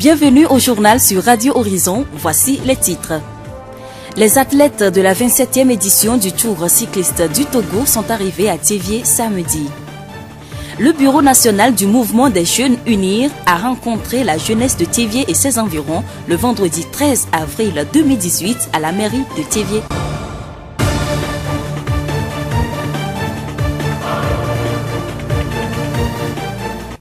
Bienvenue au journal sur Radio Horizon, voici les titres. Les athlètes de la 27e édition du Tour cycliste du Togo sont arrivés à Thiévié samedi. Le Bureau national du mouvement des jeunes UNIR a rencontré la jeunesse de Thiévié et ses environs le vendredi 13 avril 2018 à la mairie de Thiévié.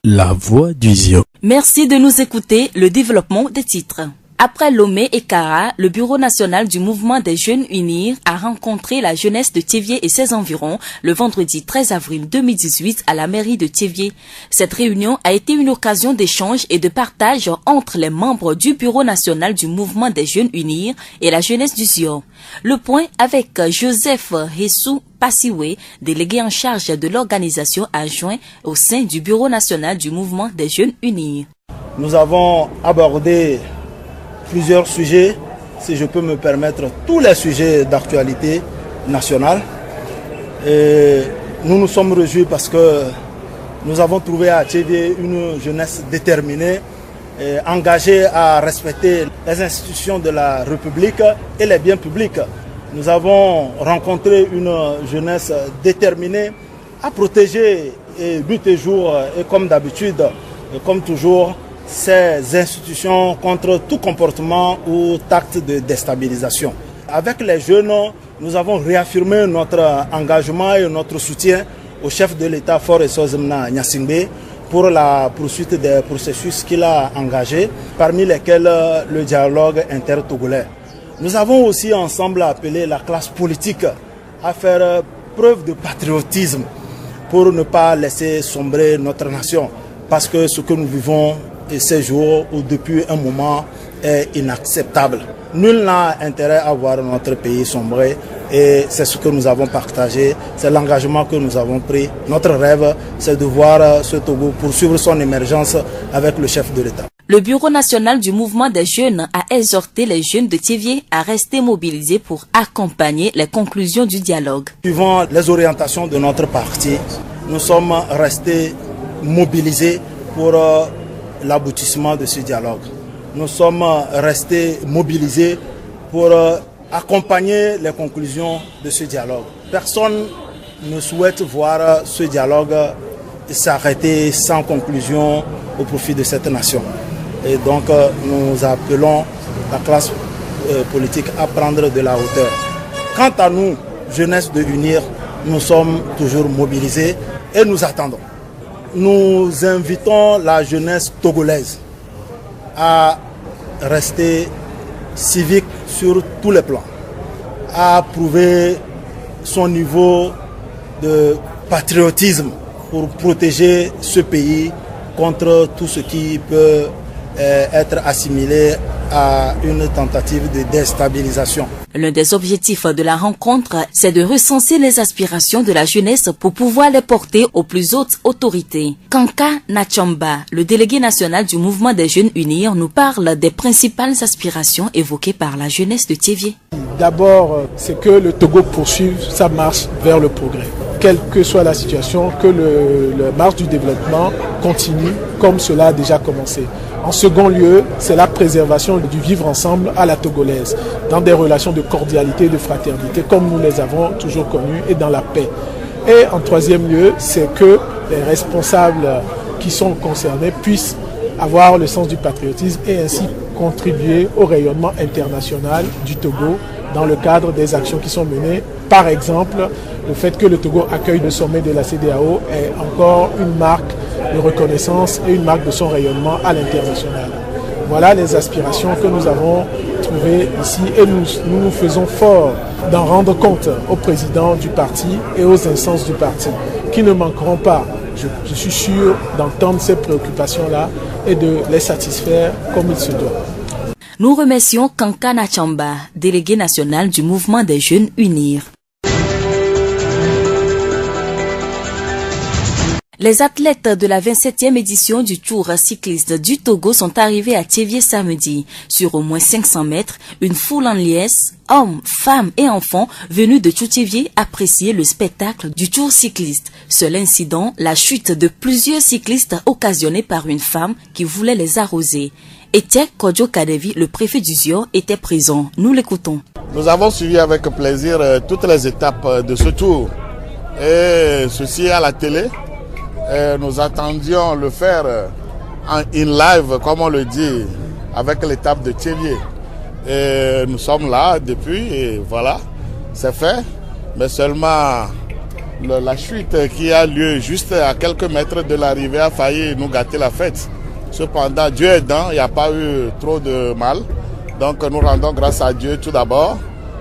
La voix du Zio. Merci de nous écouter, le développement des titres. Après Lomé et Kara, le Bureau national du mouvement des jeunes UNIR a rencontré la jeunesse de Thiévié et ses environs le vendredi 13 avril 2018 à la mairie de Thiévié. Cette réunion a été une occasion d'échange et de partage entre les membres du Bureau national du mouvement des jeunes UNIR et la jeunesse du Zio. Le point avec Joseph Hessou Passiwe, délégué en charge de l'organisation adjoint au sein du Bureau national du mouvement des jeunes UNIR. Nous avons abordé plusieurs sujets, si je peux me permettre, tous les sujets d'actualité nationale. Et nous nous sommes réjouis parce que nous avons trouvé à Thiévié une jeunesse déterminée, et engagée à respecter les institutions de la République et les biens publics. Nous avons rencontré une jeunesse déterminée à protéger et lutter jour et comme d'habitude, et comme toujours, ces institutions contre tout comportement ou acte de déstabilisation. Avec les jeunes, nous avons réaffirmé notre engagement et notre soutien au chef de l'État Faure Sozemna Gnassingbé pour la poursuite des processus qu'il a engagés, parmi lesquels le dialogue intertogolais. Nous avons aussi ensemble appelé la classe politique à faire preuve de patriotisme pour ne pas laisser sombrer notre nation, parce que ce que nous vivons et ces jours où depuis un moment est inacceptable. Nul n'a intérêt à voir notre pays sombrer et c'est ce que nous avons partagé, c'est l'engagement que nous avons pris. Notre rêve, c'est de voir ce Togo poursuivre son émergence avec le chef de l'État. Le Bureau national du mouvement des jeunes a exhorté les jeunes de Thiévié à rester mobilisés pour accompagner les conclusions du dialogue. Suivant les orientations de notre parti, nous sommes restés mobilisés pour l'aboutissement de ce dialogue. Nous sommes restés mobilisés pour accompagner les conclusions de ce dialogue. Personne ne souhaite voir ce dialogue s'arrêter sans conclusion au profit de cette nation. Et donc nous appelons la classe politique à prendre de la hauteur. Quant à nous, jeunesse de UNIR, nous sommes toujours mobilisés et nous attendons. Nous invitons la jeunesse togolaise à rester civique sur tous les plans, à prouver son niveau de patriotisme pour protéger ce pays contre tout ce qui peut être assimilé à une tentative de déstabilisation. L'un des objectifs de la rencontre, c'est de recenser les aspirations de la jeunesse pour pouvoir les porter aux plus hautes autorités. Kanka Nachamba, le délégué national du mouvement des jeunes UNIR, nous parle des principales aspirations évoquées par la jeunesse de Thiévié. D'abord, c'est que le Togo poursuive sa marche vers le progrès. Quelle que soit la situation, que la marche du développement continue comme cela a déjà commencé. En second lieu, c'est la préservation du vivre ensemble à la togolaise, dans des relations de cordialité, de fraternité, comme nous les avons toujours connues, et dans la paix. Et en troisième lieu, c'est que les responsables qui sont concernés puissent avoir le sens du patriotisme et ainsi contribuer au rayonnement international du Togo dans le cadre des actions qui sont menées. Par exemple, le fait que le Togo accueille le sommet de la CEDEAO est encore une marque de reconnaissance et une marque de son rayonnement à l'international. Voilà les aspirations que nous avons trouvées ici et nous faisons fort d'en rendre compte au président du parti et aux instances du parti qui ne manqueront pas, je suis sûr, d'entendre ces préoccupations-là et de les satisfaire comme il se doit. Nous remercions Kanka Nachamba, délégué national du mouvement des jeunes UNIR. Les athlètes de la 27e édition du Tour cycliste du Togo sont arrivés à Thiévié samedi. Sur au moins 500 mètres, une foule en liesse, hommes, femmes et enfants venus de tout Thiévié apprécier le spectacle du Tour cycliste. Seul incident, la chute de plusieurs cyclistes occasionnée par une femme qui voulait les arroser. Etienne Kodjo Kadevi, le préfet du Zior, était présent. Nous l'écoutons. Nous avons suivi avec plaisir toutes les étapes de ce tour. Et ceci à la télé. Et nous attendions le faire in live, comme on le dit, avec l'étape de Thiévié. Et nous sommes là depuis, et voilà, c'est fait. Mais seulement la chute qui a lieu juste à quelques mètres de l'arrivée a failli nous gâter la fête. Cependant, Dieu aidant, il n'y a pas eu trop de mal. Donc nous rendons grâce à Dieu tout d'abord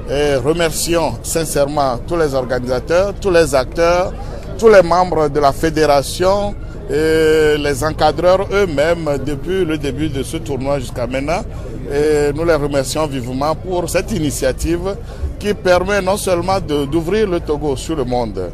et remercions sincèrement tous les organisateurs, tous les acteurs, tous les membres de la fédération et les encadreurs eux-mêmes depuis le début de ce tournoi jusqu'à maintenant. Et nous les remercions vivement pour cette initiative qui permet non seulement d'ouvrir le Togo sur le monde.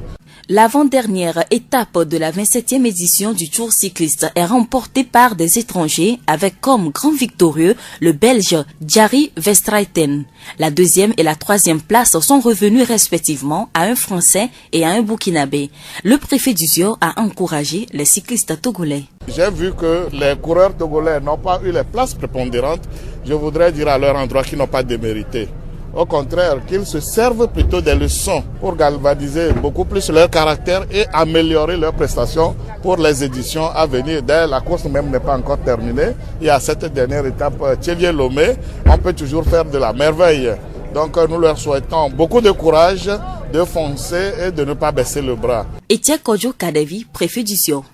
L'avant-dernière étape de la 27e édition du Tour cycliste est remportée par des étrangers avec comme grand victorieux le Belge Djari Verstraeten. La deuxième et la troisième place sont revenues respectivement à un Français et à un Burkinabé. Le préfet du Zior a encouragé les cyclistes togolais. J'ai vu que les coureurs togolais n'ont pas eu les places prépondérantes. Je voudrais dire à leur endroit qu'ils n'ont pas démérité. Au contraire, qu'ils se servent plutôt des leçons pour galvaniser beaucoup plus leur caractère et améliorer leurs prestations pour les éditions à venir. D'ailleurs, la course même n'est pas encore terminée. Il y a cette dernière étape, Thiévié-Lomé. On peut toujours faire de la merveille. Donc nous leur souhaitons beaucoup de courage, de foncer et de ne pas baisser le bras. Etienne Kodjo Kadevi, préfet du Zior.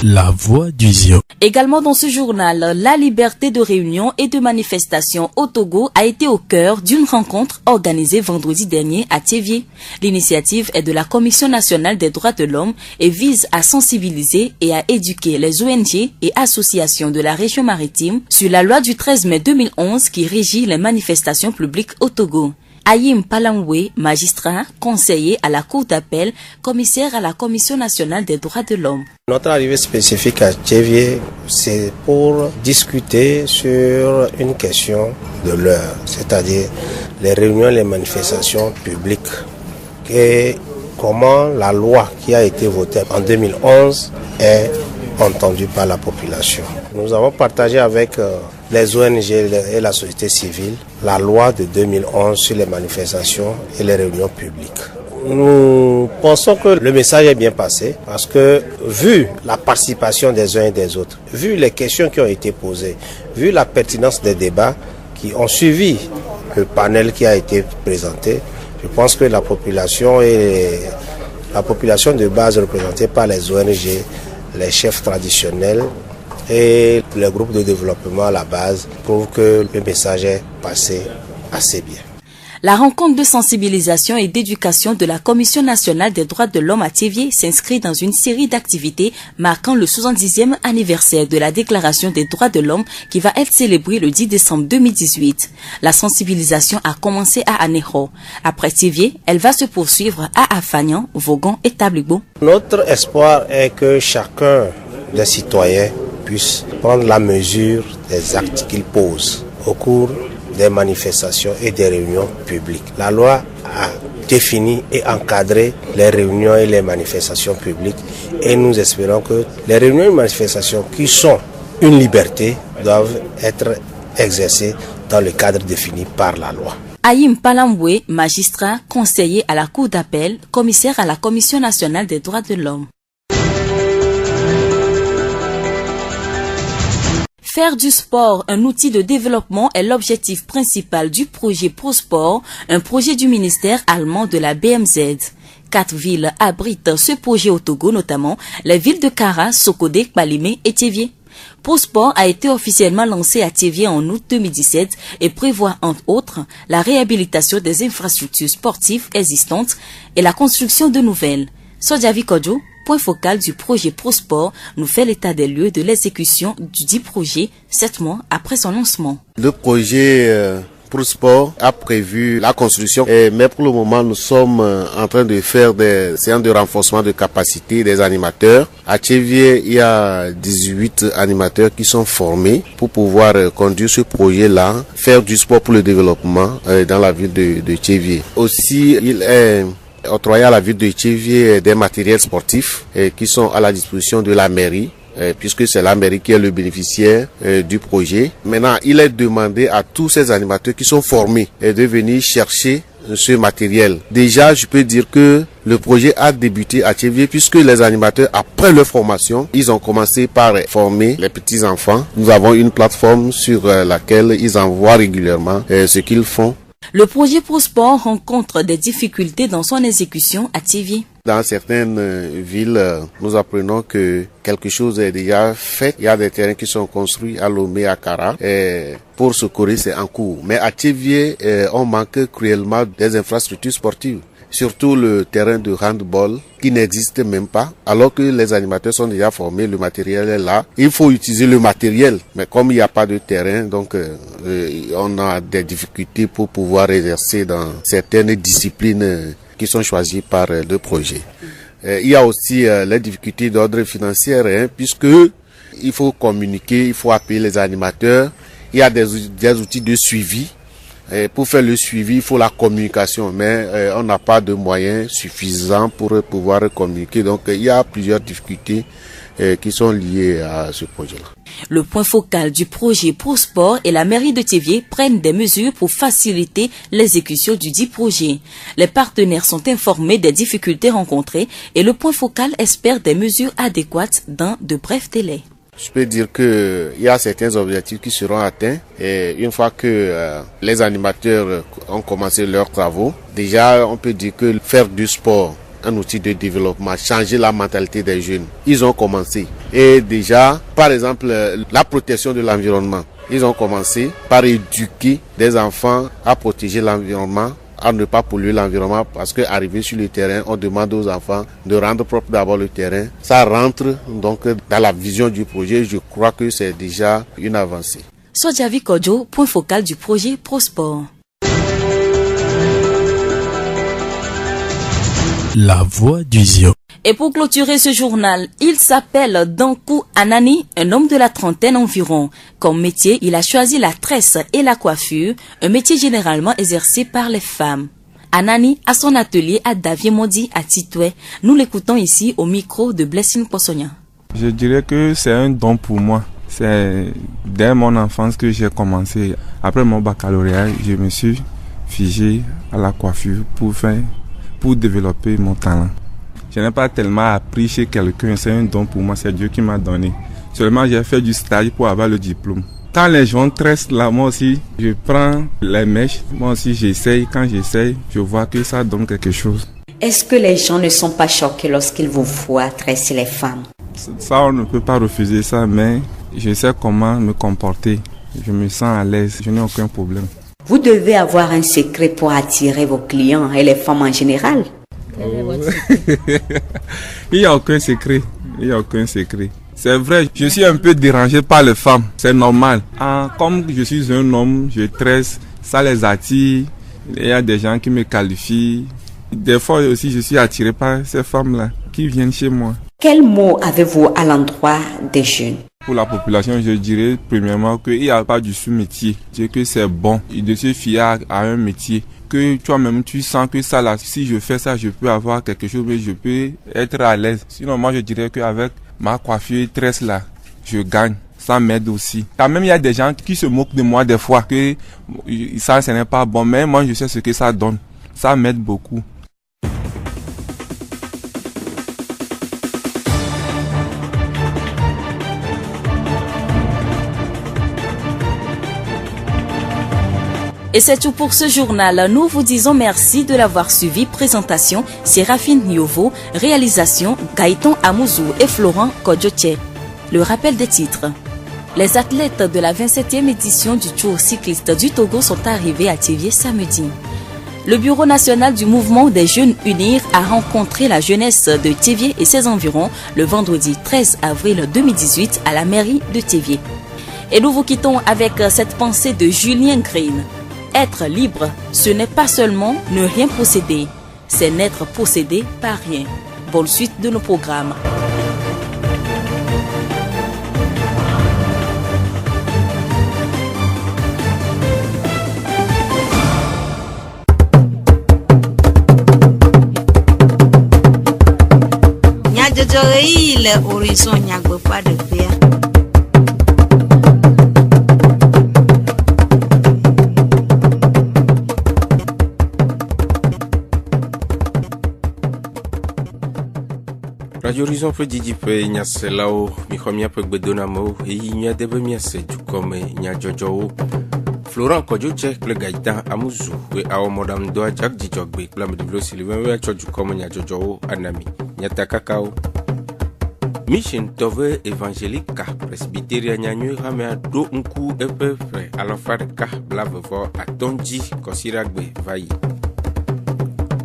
La voix du Zior. Également dans ce journal, la liberté de réunion et de manifestation au Togo a été au cœur d'une rencontre organisée vendredi dernier à Thiévié. L'initiative est de la Commission nationale des droits de l'homme et vise à sensibiliser et à éduquer les ONG et associations de la région maritime sur la loi du 13 mai 2011 qui régit les manifestations publiques au Togo. Ayim Palangwe, magistrat, conseiller à la Cour d'appel, commissaire à la Commission nationale des droits de l'homme. Notre arrivée spécifique à Thiévié, c'est pour discuter sur une question de l'heure, c'est-à-dire les réunions, les manifestations publiques et comment la loi qui a été votée en 2011 est entendue par la population. Nous avons partagé avec les ONG et la société civile la loi de 2011 sur les manifestations et les réunions publiques. Nous pensons que le message est bien passé parce que vu la participation des uns et des autres, vu les questions qui ont été posées, vu la pertinence des débats qui ont suivi le panel qui a été présenté, je pense que la population de base représentée par les ONG, les chefs traditionnels et le groupe de développement à la base prouve que le message est passé assez bien. La rencontre de sensibilisation et d'éducation de la Commission nationale des droits de l'homme à Thiévié s'inscrit dans une série d'activités marquant le 70e anniversaire de la Déclaration des droits de l'homme qui va être célébrée le 10 décembre 2018. La sensibilisation a commencé à Aného. Après Thiévié, elle va se poursuivre à Afagnan, Vogon et Tablibo. Notre espoir est que chacun des citoyens puisse prendre la mesure des actes qu'ils posent au cours des manifestations et des réunions publiques. La loi a défini et encadré les réunions et les manifestations publiques et nous espérons que les réunions et manifestations qui sont une liberté doivent être exercées dans le cadre défini par la loi. Ayim Palangwe, magistrat, conseiller à la Cour d'appel, commissaire à la Commission nationale des droits de l'homme. Faire du sport un outil de développement est l'objectif principal du projet ProSport, un projet du ministère allemand de la BMZ. 4 villes abritent ce projet au Togo, notamment les villes de Kara, Sokodé, Kpalimé et Thiévié. ProSport a été officiellement lancé à Thiévié en août 2017 et prévoit entre autres la réhabilitation des infrastructures sportives existantes et la construction de nouvelles. Sodjavi Kodjo, point focal du projet ProSport, nous fait l'état des lieux de l'exécution du dit projet 7 mois après son lancement. Le projet ProSport a prévu la construction, mais pour le moment nous sommes en train de faire des séances de renforcement de capacité des animateurs. À Thiévié, il y a 18 animateurs qui sont formés pour pouvoir conduire ce projet-là, faire du sport pour le développement dans la ville de Thiévié. Aussi, il est octroyé à la ville de Thiévié des matériels sportifs qui sont à la disposition de la mairie, puisque c'est la mairie qui est le bénéficiaire du projet. Maintenant, il est demandé à tous ces animateurs qui sont formés de venir chercher ce matériel. Déjà, je peux dire que le projet a débuté à Thiévié puisque les animateurs, après leur formation, ils ont commencé par former les petits-enfants. Nous avons une plateforme sur laquelle ils envoient régulièrement ce qu'ils font. Le projet ProSport rencontre des difficultés dans son exécution à Thiévié. Dans certaines villes, nous apprenons que quelque chose est déjà fait. Il y a des terrains qui sont construits à Lomé, à Kara. Pour secourir, c'est en cours. Mais à Thiévié, on manque cruellement des infrastructures sportives. Surtout le terrain de handball qui n'existe même pas. Alors que les animateurs sont déjà formés, le matériel est là. Il faut utiliser le matériel. Mais comme il n'y a pas de terrain, donc on a des difficultés pour pouvoir exercer dans certaines disciplines qui sont choisis par le projet. Il y a aussi les difficultés d'ordre financier, puisque il faut communiquer, il faut appeler les animateurs. Il y a des outils de suivi. Pour faire le suivi, il faut la communication, mais on n'a pas de moyens suffisants pour pouvoir communiquer. Donc il y a plusieurs difficultés qui sont liées à ce projet-là. Le point focal du projet ProSport et la mairie de Thiévié prennent des mesures pour faciliter l'exécution du dit projet. Les partenaires sont informés des difficultés rencontrées et le point focal espère des mesures adéquates dans de brefs délais. Je peux dire qu'il y a certains objectifs qui seront atteints et une fois que les animateurs ont commencé leurs travaux, déjà on peut dire que faire du sport, un outil de développement, changer la mentalité des jeunes. Ils ont commencé. Et déjà, par exemple, la protection de l'environnement. Ils ont commencé par éduquer des enfants à protéger l'environnement, à ne pas polluer l'environnement, parce qu'arrivé sur le terrain, on demande aux enfants de rendre propre d'abord le terrain. Ça rentre donc dans la vision du projet. Je crois que c'est déjà une avancée. Sodjavi Kodjo, point focal du projet ProSport. La voix du Zio. Et pour clôturer ce journal, il s'appelle Dankou Anani, un homme de la trentaine environ. Comme métier, il a choisi la tresse et la coiffure, un métier généralement exercé par les femmes. Anani a son atelier à Davier-Mondi à Titoué. Nous l'écoutons ici au micro de Blessing Possonia. Je dirais que c'est un don pour moi. C'est dès mon enfance que j'ai commencé. Après mon baccalauréat, je me suis figé à la coiffure pour développer mon talent. Je n'ai pas tellement appris chez quelqu'un, c'est un don pour moi, c'est Dieu qui m'a donné. Seulement j'ai fait du stage pour avoir le diplôme. Quand les gens tressent là, moi aussi, je prends les mèches, moi aussi j'essaye. Quand j'essaye, je vois que ça donne quelque chose. Est-ce que les gens ne sont pas choqués lorsqu'ils vous voient tresser les femmes? Ça, on ne peut pas refuser ça, mais je sais comment me comporter. Je me sens à l'aise, je n'ai aucun problème. Vous devez avoir un secret pour attirer vos clients et les femmes en général. Il n'y a aucun secret. Il n'y a aucun secret. C'est vrai, je suis un peu dérangé par les femmes. C'est normal. Comme je suis un homme, je tresse, ça les attire. Il y a des gens qui me qualifient. Des fois aussi, je suis attiré par ces femmes-là qui viennent chez moi. Quel mot avez-vous à l'endroit des jeunes? Pour la population, je dirais premièrement qu'il n'y a pas du sous-métier. Je dis que c'est bon de se fier à un métier. Que toi-même tu sens que ça là, si je fais ça, je peux avoir quelque chose, mais je peux être à l'aise. Sinon, moi je dirais qu'avec ma coiffure tresse là, je gagne. Ça m'aide aussi. Quand même, il y a des gens qui se moquent de moi des fois, que ça, ce n'est pas bon, mais moi je sais ce que ça donne. Ça m'aide beaucoup. Et c'est tout pour ce journal. Nous vous disons merci de l'avoir suivi. Présentation, Séraphine Niovo. Réalisation, Gaëtan Amouzou et Florent Kodjotier. Le rappel des titres. Les athlètes de la 27e édition du Tour cycliste du Togo sont arrivés à Thiévié samedi. Le Bureau national du mouvement des jeunes UNIR a rencontré la jeunesse de Thiévié et ses environs le vendredi 13 avril 2018 à la mairie de Thiévié. Et nous vous quittons avec cette pensée de Julien Green. Être libre, ce n'est pas seulement ne rien posséder, c'est n'être possédé par rien. Bonne suite de nos programmes. le horizon nyagbe pas de pea. Radio Horizon peut dire que nya selao mi khomia pe gbedonamo e nya debe mi se du comme nya jojo Florent Kodjoche le gaïtan amuzu we awo modam do jak di jogbe la me devlo Sylvain we choju comme nya jojo anami nya takakao Mission Tove évangélique presbytéria nya nyu ramea do nku epe frère alors faire ka blave vo atonji kosiragbe vayi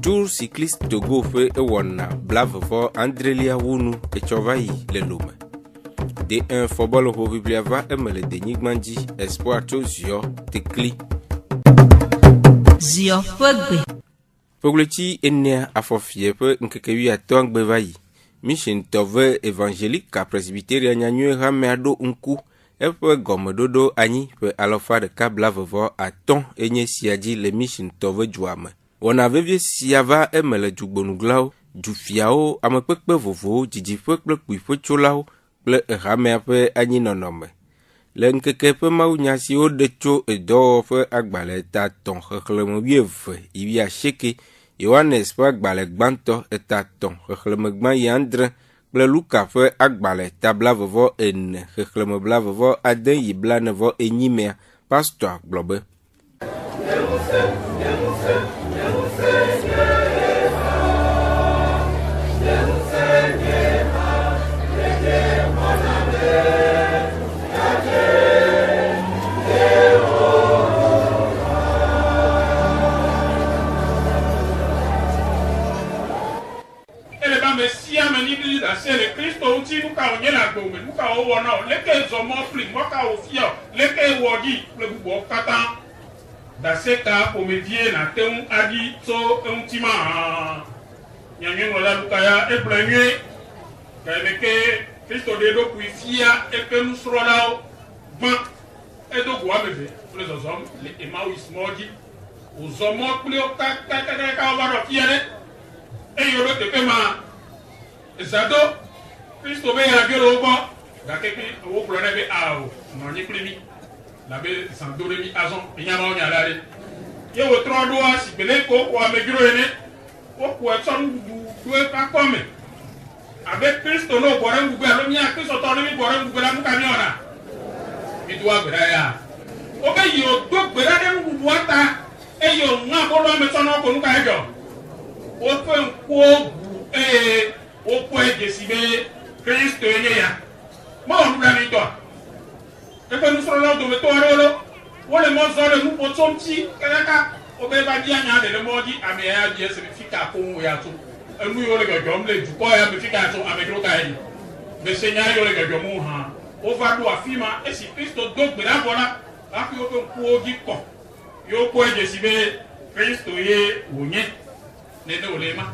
Tour cycliste Togo fait ewona blave for Andrelia Wunu et Chovayi le Lome. D1 football au Bibliava emele denigmanji espoir to zio tekli. Zio fogbe. Pogleti ennea afofie pe nkekewi atong bevayi. Mission Tove évangélique presbytéria nyanyu rameado unku epe gomedodo anyi pe alofa de ka blave for aton enye siaji le Mission Tove juame. On avait vu siava emele djugbonuglao djufiao amepekpe vovo djidjife kple kpuife tsolao kple erame ƒe anyinɔnɔme le nkeke ƒe mawunyasiwo ɖe tso edɔwɔƒe agbale etatɔ̃ xexlẽme 12 yi 9 Yohanes ƒe agbale gbãtɔ etatɔ̃ xexlẽme gbã yi 7 kple Luka ƒe agbale tablavevɔ 4 xexlẽme blavevɔ 6 yi 49 mea pastor gblɔ be c'est le Christ aussi nous ka onye la gbo nous ka o wona leke zomo pli mo ka o fia leke wodi le bubo kata da seka o medie na teun adi so untima nyanyo wala lukaya e plenye ka leke Christ de do ku fia e pe nous srola ban e do gwa bebe les zom le emaus modi o zomo pli o ka o ba do fia ne e yo lo te pe ma Zado, Christo be ya biolo bo, da keke o plone be ao, no ni plemi. La be santo de mi azon, nya ma onya lare. Ye wo tro do asi bele ko ko amegiro ene. O ko etson du e pa come. Abe Christo no bore ngugbe alo mi a Christo to ni bore ngugbe la mu ka mi ona. Mi duwa gbera ya. O be yo do gbera de ngugbu ata, e yo nwa bo lo me tono ko nu ka ejo. O fe nko o point décimé Christ ya mo on la mi to e pe nous solo do me to rolo wo le mo zo le mu po tomti kaka o be ba dia nya de le mo di ame ya di certificat ko ya to enu yo le gajom le ju ko ya me fika to ame do ka yi be se nya yo le gajom ha o va do afima e si Christ do gbe na bola a fi o pe ku o gi ko yo point décimé Christ ye wonye ne de o le ma.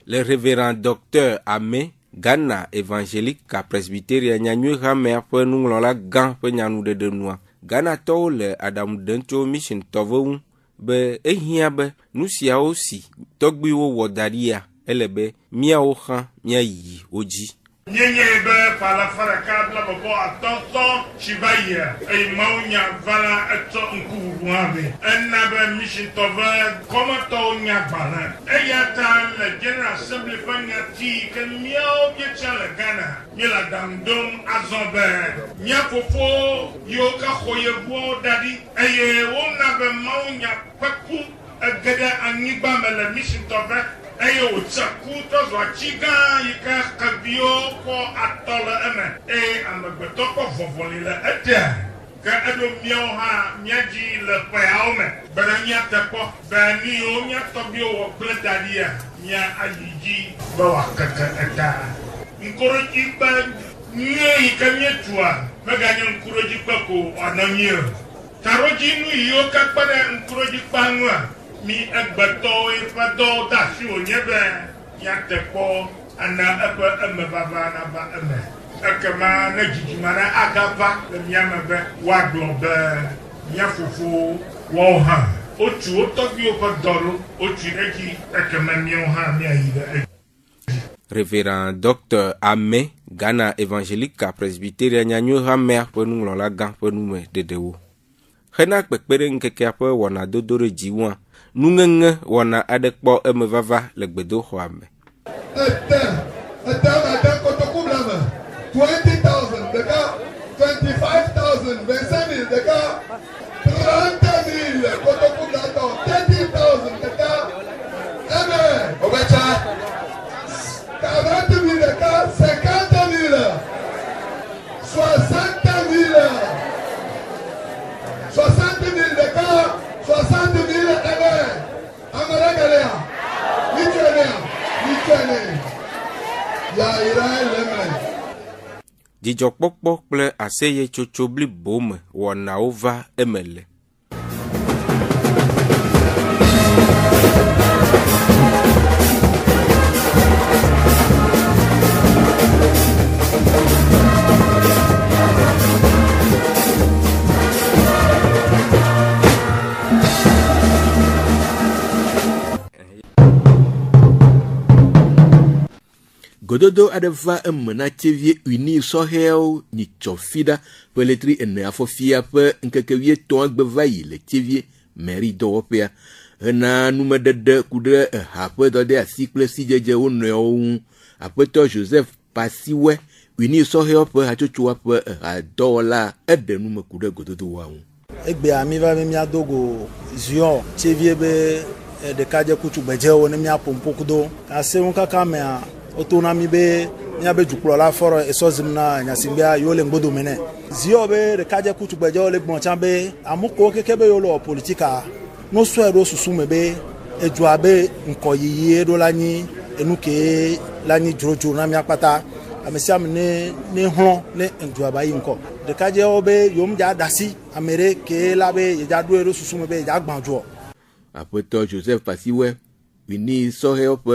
Le révérend docteur Amé Ghana évangélique presbytéria nyanyu ramea pe nunglola gan pe nyanu de noa Ghana to le Adam Dento Mission Tove be ehia be nusia osi togbi wo wodaria elebe mia o khan mia yi oji nyenye be pala fara kabla bobo atonton shibaya e maunya vala eto nkuruabe enna be Mission Tove komato nya bana e yata le General Assembly banya ti ke miao bie chala Ghana mila dandom azobe nya fofo yo ka khoyebo dadi e wona be maunya paku agada aniba mele Mission Tove eyo tsakuto zwa chiga yika kabio ko atola eme amagbeto ko vovoli la ete ka ado miao ha miaji le paaume baranya tepo bani o nya tobio wo bletadia nya ajiji bawa kaka eta nkoroji ba nye ikamyetua maganya nkoroji pako ananye taroji nu yo ka pada nkoroji pangwa mi egbeto ifado da si onyebe ya tepo ana ebe eme baba na ba eme ekema na jijimana agava le miamebe wa globe nya fufu wo ha otu otobi o doro otu eji ekema mi o ha mi ayi Révérend Dr Amé Ghana évangélique à presbytéria nyanyo hamer pe nunglo la gan pe nume dedewo. Hena kpekpere nkeke ape wana dodore jiwan nungenge wana adekpo emevava le gbedo xɔame. 20,000 de cas, 25,000, 25,000 de cas, 30,000 Kotokublaton, 30,000 de cas. Amen. Obecha. 40,000 de cas, 50,000, 60,000, 60,000 de cas, 60,000. Amen. Amaragalea. Lituania. Ya Israël, amen. Dzidzɔkpɔkpɔ kple aseye tsotso blibo me wɔnawo va emele. Gododo adeva emena TV uni sohel ni chofida peletri ene afofia pe nkekewie to agbeva yi le TV meri dowopia na numedede kude hape dode asikple sijeje wono apeto Joseph Pasiwe uni sohel pe hachochua pe adola ede nume kude gododo wa egbe ami va me mia dogo zion TV be de kaje kutu beje woni mia pompo kudo ase won kaka me otonami be nya be juklo la foro esozim na nyasimbia yole ngbodo mene zio be de kaje kutu gbejo le gbon chan be amuko kekebe yolo politika no so ero susume be eju abe nkoyiye do lani enuke lani jojo na mi apata amesiam ne hon ne eju abayi nko de kaje obe yom ja dasi amere ke labe ya do ero susume be ya gbanjo apoto Joseph Pasiwe wini so help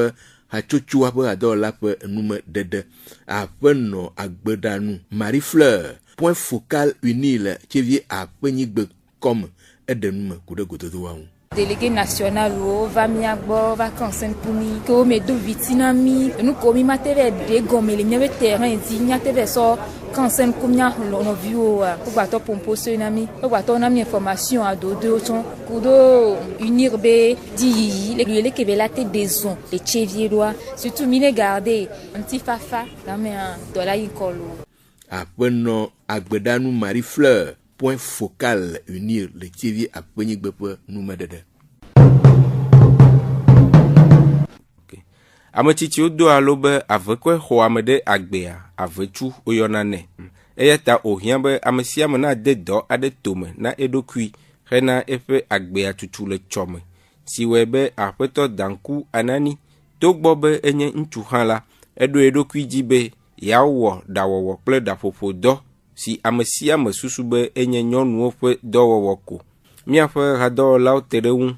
hachochua pe adola pe nume dede apeno agbedanu Marie Fleur point focal unile chevie apenyigbe comme edenume kude gotodo wa délégué national o va miagbo vacances pour mi ko me do vitinami nous komi mateve de gomele nyebe terrain di nyateve so kansen kumnya no view o gbato pompo so nami o gbato na mi information a do ton kudo unir be di le ke belate des on les chevierois surtout mine garder un petit fafa na me dola inkolo apeno agbedanu Marie Fleur point focal unir le TV à Penyigbepe Numedede. Ametiti odo alobe avekwe xɔ amede agbea avetu oyonane. Eyata ohia be amesia me na de do ade tome na edokui hena efe agbea tutu le tsome. Siwe be apeto danku anani togbo be enye ntsu hã la edo edokui dzi be yawo dawowo kple daƒoƒo do si amesia me susu be enye nyɔnuwo ƒe dɔwɔwɔ ko. Miaƒe hadɔwɔlawo te ɖe ŋu.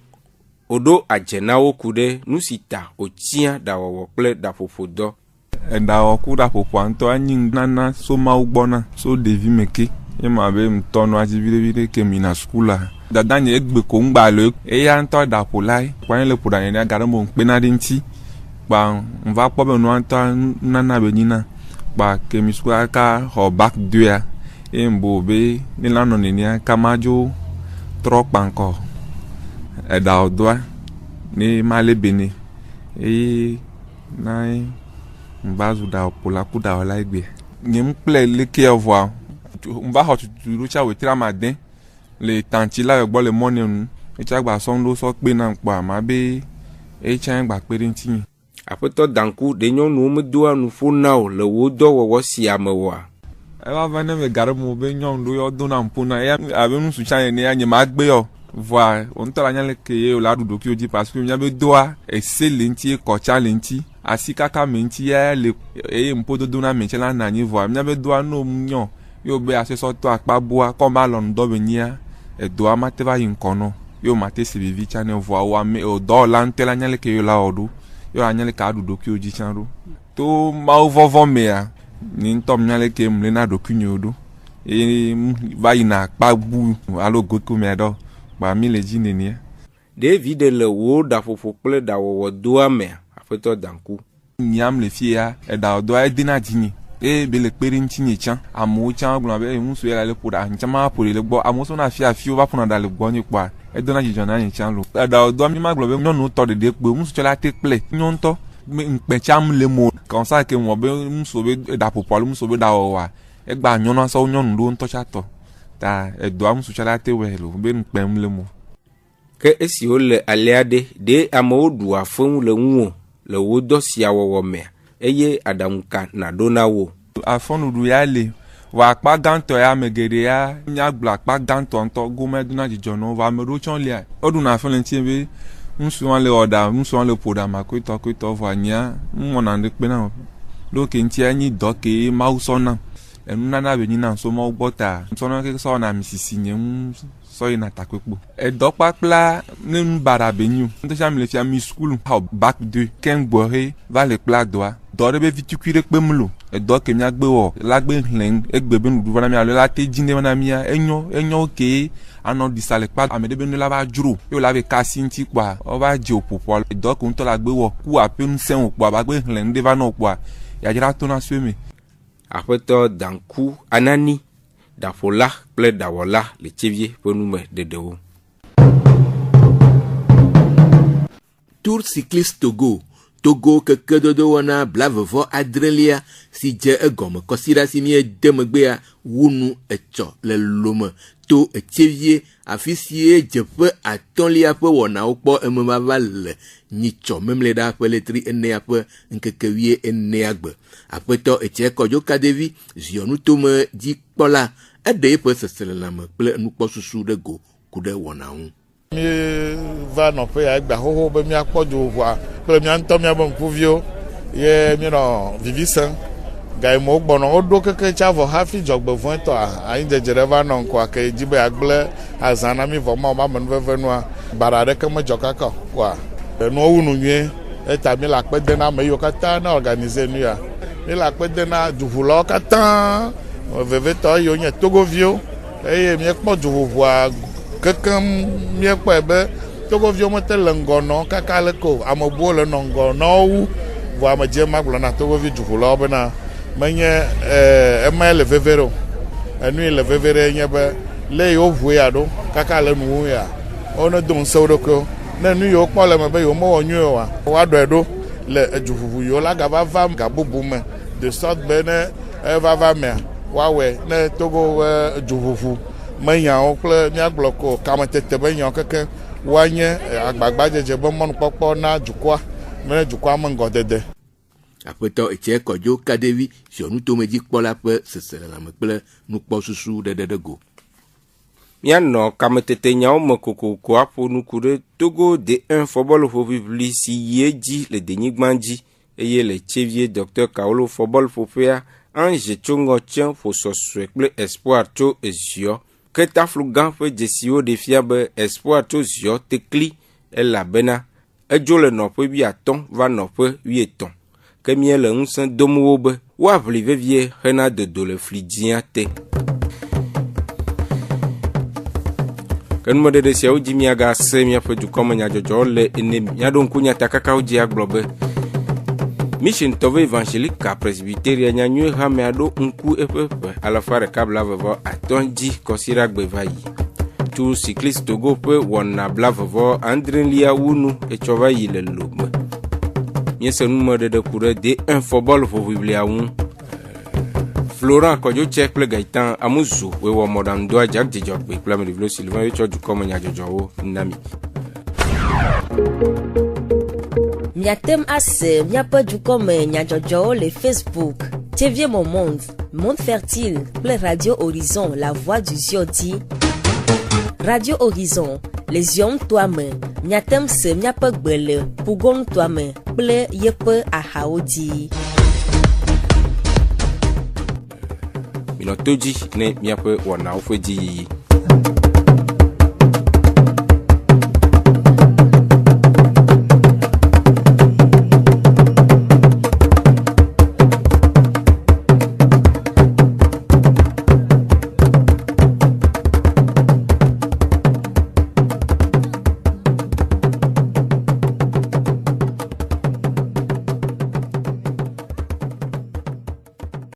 Oɖo adzenawo ku ɖe nu si ta otia ɖawɔwɔ kple ɖaƒoƒo dɔ. Ɖawɔku ɖaƒoƒoa ŋutɔ anyi nana so mawu gbɔna so ɖevi me ke. Ema be ŋutɔ nɔ adzi viɖe ke mina skula. Dada nye egbe ko ŋgba le eya ŋutɔ ɖaƒolae. Kpanye le ƒo ɖa nye ga ɖe mo ŋkpena ɖe ŋuti. Gba ŋva kpɔ be nua ŋutɔ nana be nyina. Gba ke mi skula ka xɔ bac 2 ya. Mbo be ni la nɔ nenia kamadzo trɔ kpankɔ eɖawo doa ni male bene na mbazu da pola ku da la egbe nye mple leke avwa mba ho tutu rocha wetra maden le tanti la gbo le money nu echa gba son lo so pe na npa ma be echa gba pe ntin apeto danku de nyɔnu me do anu fo na o le wo dɔwɔwɔ si amewa eva va ne me gare mo be nyɔnu do yo do na mpona ya abe nu su cha ne ya nye ma gbe yo voa on tla nya le ke yo la do ki oji parce que nya be doa e se lenti e ko cha lenti asika ka menti ya le e mpo do na menche la na ni voa nya be doa no nyo yo be ase so to akpa boa ko ma lo ndo be nya e doa ma te va yin kono yo ma te se vivi cha ne voa wa me o do la ntela nya le ke yo la odu yo anya le ka do ki oji chan ro to ma vovo me ya ni ntom nya le ke mle na do ki nyodo e va ina akpa bu alo go ko me do ba mi le ji nenia David le wo da fofo kple da wowo doa me afeto danku nyam le fia da do ai dina dini e be le perin tinye chan amo chan glo be musu ya le poda nchama pori le gbo amo so na fia fio ba pona da le gbo ni kwa e dona jijo na yin chan lo da do mi ma glo be nyonu to de pe musu chola te ple nyonto npe cham le mo kan sa ke mo be musu be da popolo musu be da wa e gba nyonu so nyonu do nto cha to ta e do musu chola te we lo be npe m le mo ke esi o le aliade de amo du afun le nwo le wo do sia wo me eye adamka na donawo afonu du ya le wa pa ganto ya megede ya nya gba pa ganto nto gome duna jijono wa medo chon le odun na fun nti be nsu wan le oda nsu wan le poda ma ko to va nya mo na de pe na lo ke nti anyi do ke mauso na enu na be ni na so mo gbota so na ke so na misisi nye so ina takwepo e do papla nen barabenyu nto jam le fia mi school ha bac 2 ken gbore va le pla doa do re be vitukire pemlo e do ke mi agbe wo lagbe hlen egbe be nu vana mi alo la te jinde wana mi enyo ke ano disale pa amede be nu la ba juro yo la be kasinti kwa o ba je opopo e do ko nto la gbe wo ku apenu sen opo ba gbe hlen de va no opo ya jira to na sweme apeto danku anani dafola ple dawola le chevie ponume dedewo. Tour cycliste Togo que dodo wana blavevo adrelia si je egom kosira si mi demegbe wunu echo le lome to chevie afisie je pe atolia pe wona okpo emema le nicho memle da pe letri ene ape nkekewie ene agbe apeto eche kojo kadevi zionu tome di pola ede pe sesele la me ple nukpo susu de go kude wona hu mi va no pe agba hoho be mi akpojo wa ple mi anto mi abon kuvio ye mi no vivisa gai mo gbono odo keke chavo hafi jogbo fun to a injejere va no ko ake jibe agble azana mi vo ma men vevenu barade ke mo jokaka kwa no wunu nwe eta mi la pe de na me yo kata na organiser nu ya mi la pe de na duvulo kata veve to yo nye togovio eye mi ekpo duvu a kekem mi ekpo ebe togovio mo te lengono kaka le ko amobo le nongono wu vo amaje maglo na togovio duvulo bena menye ema le vevero enu le vevere nye be le yo vu ya do kaka le nu ya ono don sodoko na nu yo kpo le me be yo mo onyu wa do edo le duvuvu yo la ga va ga bubu me de sorte bene va me wawe na togo duvuvu menya o ple mi agloko kamatete benya keke wanye agbagba jeje bo mon popo na jukwa me jukwa mango dede apeto eche kojo kadevi sionu to meji pola pe sesele la me ple nukpo susu dede go miano kamatete nyao mokoko ko apo nukure Togo de un football fo vivli si yeji le denigbanji eye le chevie docteur Kaolo football fo fea Ange Chongo tien fo soswe ple espoir to ezio que ta flugan fe jesio de fiabe espoir to zio tekli la bena ejo le no pe bi aton va no pe 8 ton que miele unsen domobe wa vlive vie hena de do le flidien te kan mo de sia uji miaga se mi afa du komanya jojo le enemi ya don kunya takaka uji aglobe mission tove évangélique ka presbyteria nyanyu ha me ado nku epepe ala fare kabla vevo atonji kosira gbevayi tu cycliste Togo pe wona blavevo andrin lia wunu e chovayi le lome miese numo de kure de un football fo biblia wun Florent Kojo check le gaitan amuzu we wo modern do ajak jijok be plan de vlo Sylvain yo choju komanya jojo nami Miatem ase, miapa du comme Nyajojo, le Facebook. TV Mon Monde, Monde Fertile, le Radio Horizon, La Voix du Ziodi. Radio Horizon, les yom toi-même. Miatem se, miapa gbele, Pougon toi-même, ple yepe a haodi. Minotoji ne miapa wana ofeji.